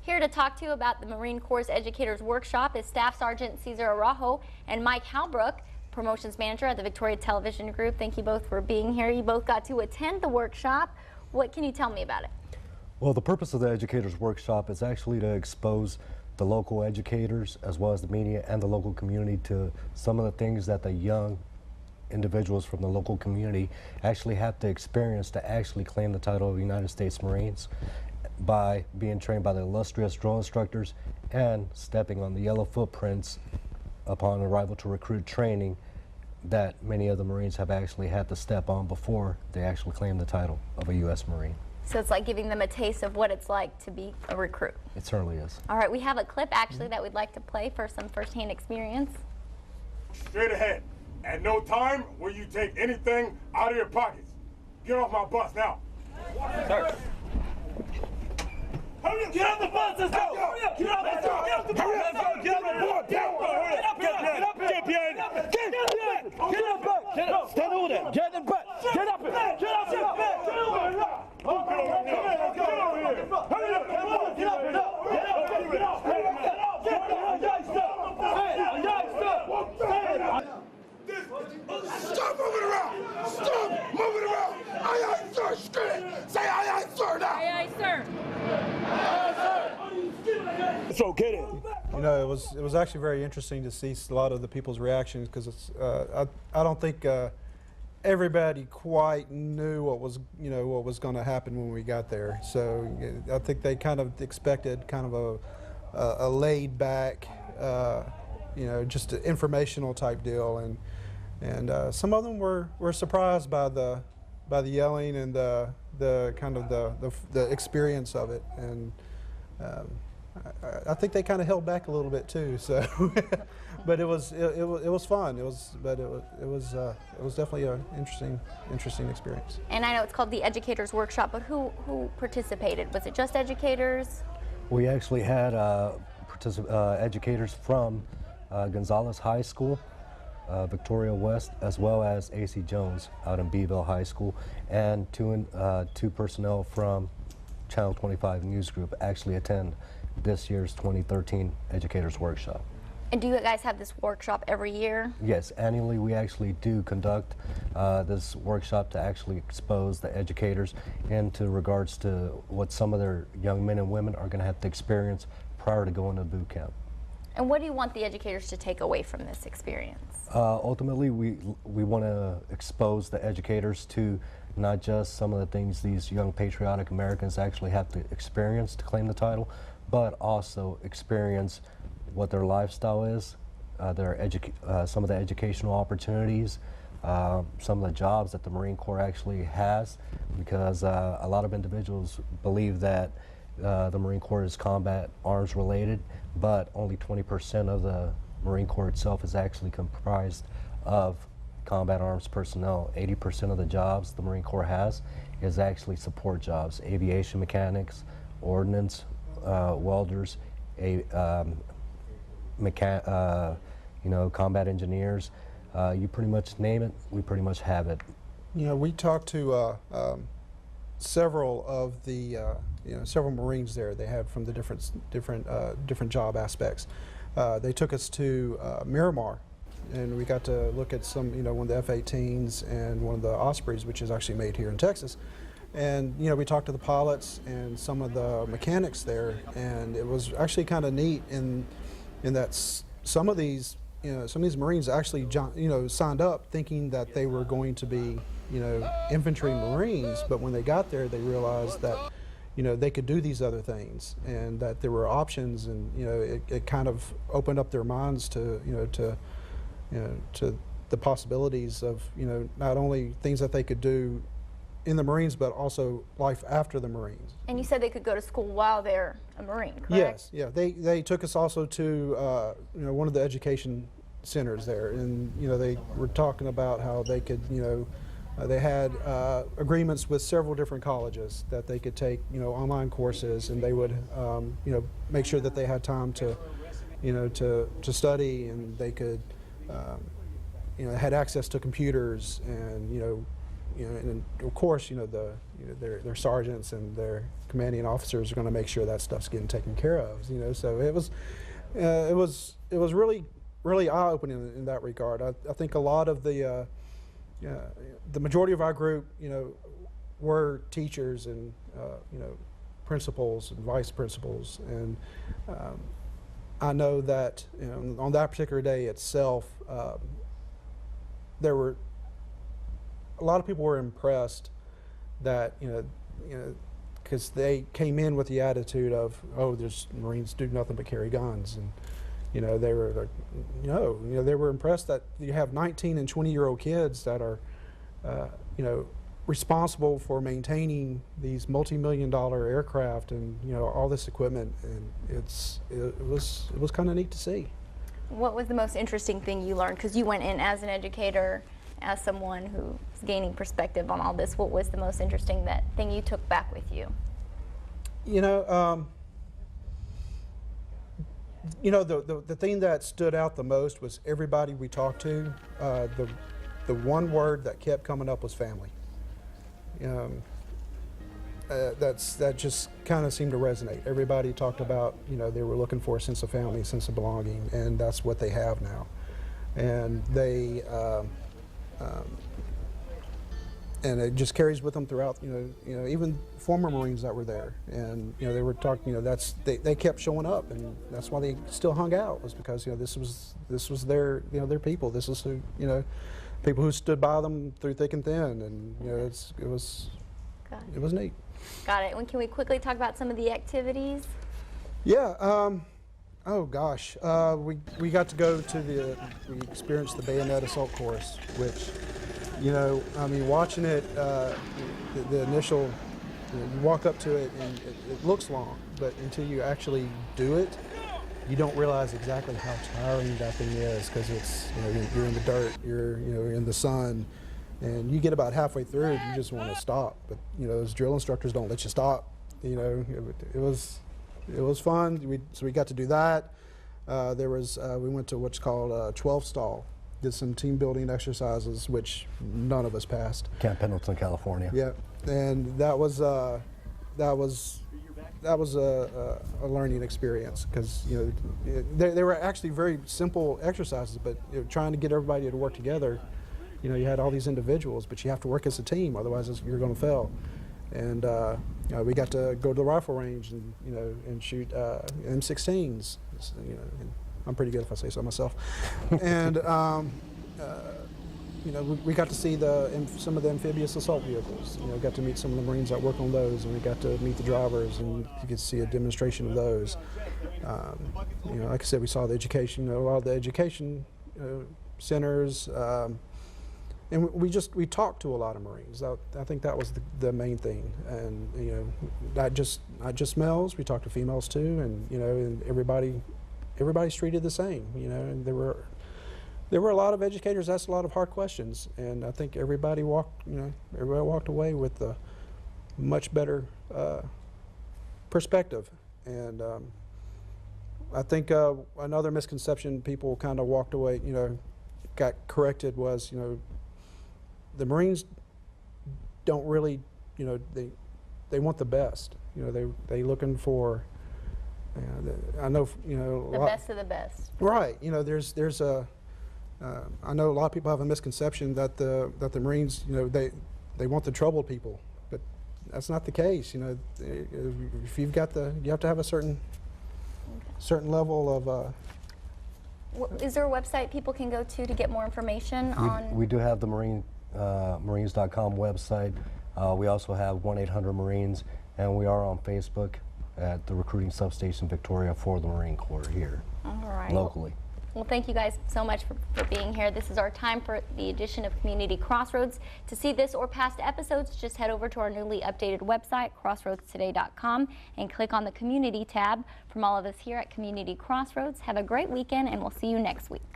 Here to talk to you about the Marine Corps Educators Workshop is Staff Sergeant Cesar Araujo and Mike Halbrook, Promotions Manager at the Victoria Television Group. Thank you both for being here. You both got to attend the workshop. What can you tell me about it? Well, the purpose of the Educators Workshop is actually to expose the local educators as well as the media and the local community to some of the things that the young individuals from the local community actually have to experience to actually claim the title of United States Marines by being trained by the illustrious drill instructors and stepping on the yellow footprints upon arrival to recruit training that many of the Marines have actually had to step on before they actually claim the title of a U.S. Marine. So it's like giving them a taste of what it's like to be a recruit. It certainly is. All right, we have a clip actually that we'd like to play for some firsthand experience. Straight ahead. At no time will you take anything out of your pockets. Get off my bus now. Sir. Hurry up. Get off the bus, let's go! Hurry up! Get off the bus! Get off the bus! Let's go! Get off the bus! Get up! Get up! Get behind! Get up! Get up! Stand over there! Get in the butt! Get up! Get up! Get over here! Get over here! Hurry up! Get up! Get up! Get up! Get up! Stop moving around! Stop moving around! Aye, aye, sir! Scream it! Say aye, aye, sir now! Aye, aye, sir. So get it. You know, it was actually very interesting to see a lot of the people's reactions because it's I don't think everybody quite knew what was going to happen when we got there. So I think they kind of expected kind of a laid back, just an informational type deal, and some of them were surprised by the yelling and the kind of the experience of it, and I think they kind of held back a little bit too. So, but it was fun. It was definitely an interesting experience. And I know it's called the Educators Workshop, but who participated? Was it just educators? We actually had educators from Gonzales High School, Victoria West, as well as A.C. Jones out in Beeville High School, and two personnel from Channel 25 News Group actually attend this year's 2013 Educators Workshop. And do you guys have this workshop every year? Yes, annually we actually do conduct this workshop to actually expose the educators into regards to what some of their young men and women are going to have to experience prior to going to boot camp. And what do you want the educators to take away from this experience? Ultimately, we want to expose the educators to not just some of the things these young patriotic Americans actually have to experience to claim the title, but also experience what their lifestyle is, some of the educational opportunities, some of the jobs that the Marine Corps actually has, because a lot of individuals believe that the Marine Corps is combat arms related, but only 20% of the Marine Corps itself is actually comprised of combat arms personnel. 80% of the jobs the Marine Corps has is actually support jobs: aviation mechanics, ordnance, welders, combat engineers. You pretty much name it, we pretty much have it. You know, we talked to several of the several Marines there. They have from the different job aspects. They took us to Miramar, and we got to look at some, one of the F-18s and one of the Ospreys, which is actually made here in Texas. And we talked to the pilots and some of the mechanics there, and it was actually kind of neat in that some of these Marines actually signed up thinking that they were going to be infantry Marines, but when they got there they realized that they could do these other things and that there were options, and it kind of opened up their minds to to the possibilities of not only things that they could do in the Marines, but also life after the Marines. And you said they could go to school while they're a Marine, correct? Yes, yeah. They took us also to one of the education centers there, and they were talking about how they could they had agreements with several different colleges that they could take online courses, and they would make sure that they had time to to study, and they could had access to computers, and and of course their sergeants and their commanding officers are going to make sure that stuff's getting taken care of. You know, so it was really eye-opening in that regard. I think a lot of the majority of our group, you know, were teachers and you know, principals and vice principals, and I know that, you know, on that particular day itself, there were a lot of people were impressed that, you know, because they came in with the attitude of, oh, there's Marines do nothing but carry guns, and you know, they were like, no, you know, they were impressed that you have 19 and 20-year-old kids that are, you know, responsible for maintaining these multi-million-dollar aircraft and, you know, all this equipment, and it was kind of neat to see. What was the most interesting thing you learned? Because you went in as an educator, as someone who's gaining perspective on all this. What was the most interesting thing you took back with you? You know, the thing that stood out the most was everybody we talked to. The one word that kept coming up was family. That just kind of seemed to resonate. Everybody talked about, you know, they were looking for a sense of family, a sense of belonging, and that's what they have now. And they, and it just carries with them throughout. You know, even former Marines that were there, and you know, they were talking. You know, they kept showing up, and that's why they still hung out, was because, you know, this was their, you know, their people. This is who, you know, people who stood by them through thick and thin, and you know, it was neat. Got it. And can we quickly talk about some of the activities? Yeah. Oh gosh, we got to go to we experienced the bayonet assault course, which, you know, I mean, watching it, the initial, you know, you walk up to it and it looks long, but until you actually do it, you don't realize exactly how tiring that thing is, because it's, you know, you're in the dirt, you're in the sun, and you get about halfway through it, you just want to stop. But you know, those drill instructors don't let you stop. You know, it was fun. So we got to do that. We went to what's called 12 stall. Did some team building exercises, which none of us passed. Camp Pendleton, California. Yeah, and that was a learning experience, because, you know, they were actually very simple exercises, but you know, trying to get everybody to work together. You know, you had all these individuals, but you have to work as a team, otherwise you're going to fail. And you know, we got to go to the rifle range and, you know, and shoot M16s. You know, and I'm pretty good if I say so myself. And you know, we got to see some of the amphibious assault vehicles. You know, got to meet some of the Marines that work on those, and we got to meet the drivers, and you could see a demonstration of those. You know, like I said, we saw the education, a lot of the education centers. And we talked to a lot of Marines. I think that was the main thing, and you know, not just males. We talked to females too, and you know, and everybody's treated the same. You know, and there were a lot of educators asked a lot of hard questions, and I think everybody walked away with a much better perspective. And I think another misconception people kind of walked away, you know, got corrected, was, you know, the Marines don't really, you know, they want the best. You know, they looking for, I know, you know, the best of the best. Right. You know, there's a, I know a lot of people have a misconception that the Marines, you know, they want the troubled people, but that's not the case. You know, if you have to have a certain level of. Is there a website people can go to get more information on? We do have the Marines.com website. We also have 1-800-Marines, and we are on Facebook at the Recruiting Substation Victoria for the Marine Corps here, locally. Well, thank you guys so much for being here. This is our time for the edition of Community Crossroads. To see this or past episodes, just head over to our newly updated website, crossroadstoday.com, and click on the Community tab. From all of us here at Community Crossroads, have a great weekend, and we'll see you next week.